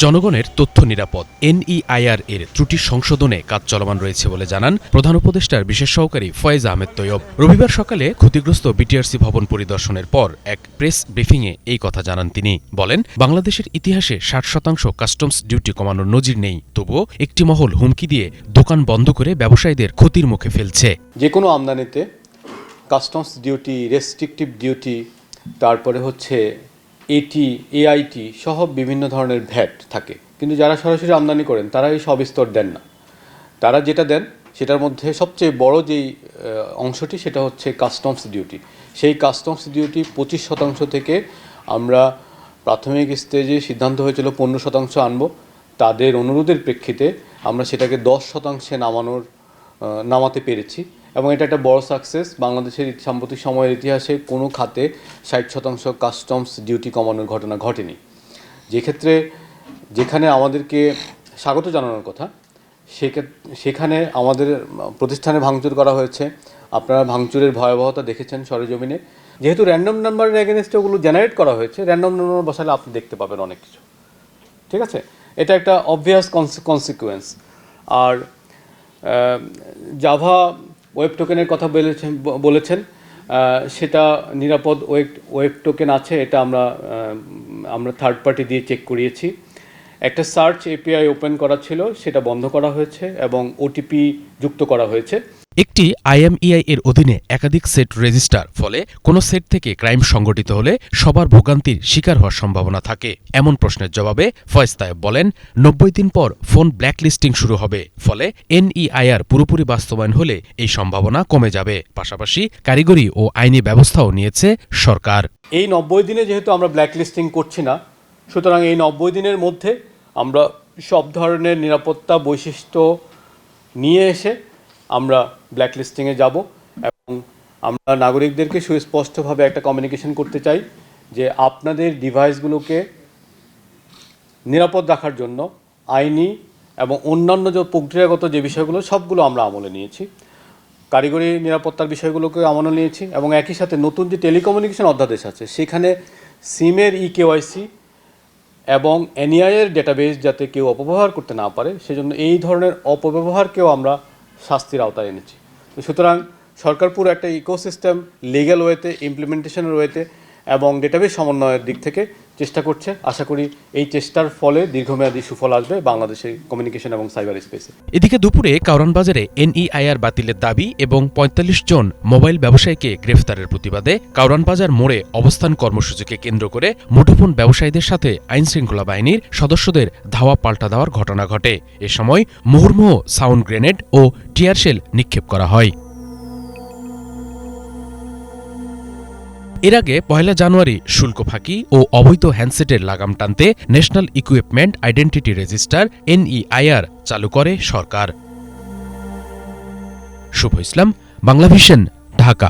জনগণের তথ্য নিরাপদ এনইআইআর এর ত্রুটি সংশোধনে কাজ চলমান রয়েছে বলে জানান প্রধান উপদেষ্টার বিশেষ সহকারী ফয়েজ আহমেদ তৈয়ব। রবিবার সকালে ক্ষতিগ্রস্ত বিটিআরসি ভবন পরিদর্শনের পর এক প্রেস ব্রিফিংয়ে এই কথা জানান তিনি। বলেন, বাংলাদেশের ইতিহাসে ৬০% কাস্টমস ডিউটি কমানোর নজির নেই, তবুও একটি মহল হুমকি দিয়ে দোকান বন্ধ করে ব্যবসায়ীদের ক্ষতির মুখে ফেলছে। যে কোনো আমদানিতে কাস্টমস ডিউটি, রেস্ট্রিকটিভ ডিউটি, তারপরে হচ্ছে এআইটি সহ বিভিন্ন ধরনের ভ্যাট থাকে, কিন্তু যারা সরাসরি আমদানি করেন তারা এই সবিস্তর দেন না। তারা যেটা দেন সেটার মধ্যে সবচেয়ে বড় যেই অংশটি সেটা হচ্ছে কাস্টমস ডিউটি। সেই কাস্টমস ডিউটি 25% থেকে আমরা প্রাথমিক স্টেজে সিদ্ধান্ত হয়েছিল 15% আনবো। তাদের অনুরোধের প্রেক্ষিতে আমরা সেটাকে 10% নামাতে পেরেছি এবং এটা একটা বড় সাকসেস। বাংলাদেশের সাম্প্রতিক সময়ের ইতিহাসে কোনো খাতে 60% কাস্টমস ডিউটি কমানোর ঘটনা ঘটেনি। যেখানে আমাদেরকে স্বাগত জানানোর কথা, সেখানে আমাদের প্রতিষ্ঠানে ভাঙচুর করা হয়েছে। আপনারা ভাঙচুরের ভয়াবহতা দেখেছেন সরেজমিনে। যেহেতু র্যান্ডম নাম্বারের এগেনস্টে ওগুলো জেনারেট করা হয়েছে, র্যান্ডম নাম্বার বসালে আপনি দেখতে পাবেন অনেক কিছু। ঠিক আছে, এটা একটা অবভিয়াস কনসিকুয়েন্স। আর জাভা ওয়েব টোকেনের কথা বলেছেন, সেটা নিরাপদ ওয়েব টোকেন আছে, এটা আমরা থার্ড পার্টি দিয়ে চেক করিয়েছি। একটা সার্চ এপিআই ওপেন করা ছিল, সেটা বন্ধ করা হয়েছে এবং ওটিপি যুক্ত করা হয়েছে। একটি আইএমইআই এর অধীনে একাধিক সেট রেজিস্টার, ফলে কোনো সেট থেকে ক্রাইম সংগঠিত হলে সবার ভোগান্তির শিকার হওয়ার সম্ভাবনা থাকে। এমন প্রশ্নের জবাবে ফয়েজ তায়েব বলেন, 90 দিন পর ফোন ব্ল্যাকলিস্টিং শুরু হবে, ফলে এনইআইআর পুরোপুরি বাস্তবায়ন হলে এই সম্ভাবনা কমে যাবে। পাশাপাশি কারিগরি ও আইনি ব্যবস্থাও নিয়েছে সরকার। এই 90 দিনে যেহেতু আমরা ব্ল্যাকলিস্টিং করছি না, সুতরাং এই 90 দিনের মধ্যে আমরা সব ধরনের নিরাপত্তা বৈশিষ্ট্য নিয়ে এসে আমরা ব্ল্যাকলিস্টিংয়ে যাব এবং আমরা নাগরিকদেরকে সুস্পষ্টভাবে একটা কমিউনিকেশন করতে চাই যে আপনাদের ডিভাইসগুলোকে নিরাপদ রাখার জন্য আইনি এবং অন্যান্য যে প্রক্রিয়াগত যে বিষয়গুলো সবগুলো আমরা আমলে নিয়েছি। কারিগরি নিরাপত্তার বিষয়গুলোকে আমলে নিয়েছি এবং একই সাথে নতুন যে টেলিকমিউনিকেশন অধ্যাদেশ আছে সেখানে সিমের ইকেওয়াইসি এবং এনইআইয়ের ডেটাবেস যাতে কেউ অপব্যবহার করতে না পারে, সেজন্য এই ধরনের অপব্যবহারকেও আমরা শাস্তির আওতায় এনেছি। সুতরাং সরকার পুরো একটা ইকোসিস্টেম লিগ্যাল ওয়েতে, ইমপ্লিমেন্টেশনের ওয়েতে এবং ডেটাবেস সমন্বয়ের দিক থেকে চেষ্টা করছে। আশা করি এই চেষ্টার ফলে দীর্ঘমেয়াদী সুফল আসবে বাংলাদেশের কমিউনিকেশন এবং সাইবার স্পেসে। এদিকে দুপুরে কারওয়ান বাজারে এনইআইআর বাতিলের দাবি এবং ৪৫ জন মোবাইল ব্যবসায়ীকে গ্রেফতারের প্রতিবাদে কারওয়ান বাজার মোড়ে অবস্থান কর্মসূচিকে কেন্দ্র করে মুঠোফোন ব্যবসায়ীদের সাথে আইনশৃঙ্খলা বাহিনীর সদস্যদের ধাওয়া পাল্টা দেওয়ার ঘটনা ঘটে। এ সময় মুহুর্মুহু সাউন্ড গ্রেনেড ও টিয়ারশেল নিক্ষেপ করা হয়। এর আগে ১ জানুয়ারি শুল্ক ফাঁকি ও অবৈধ হ্যান্ডসেটের লাগাম টানতে national equipment identity register NEIR চালু করে সরকার। শুভ ইসলাম, বাংলাভিশন, ঢাকা।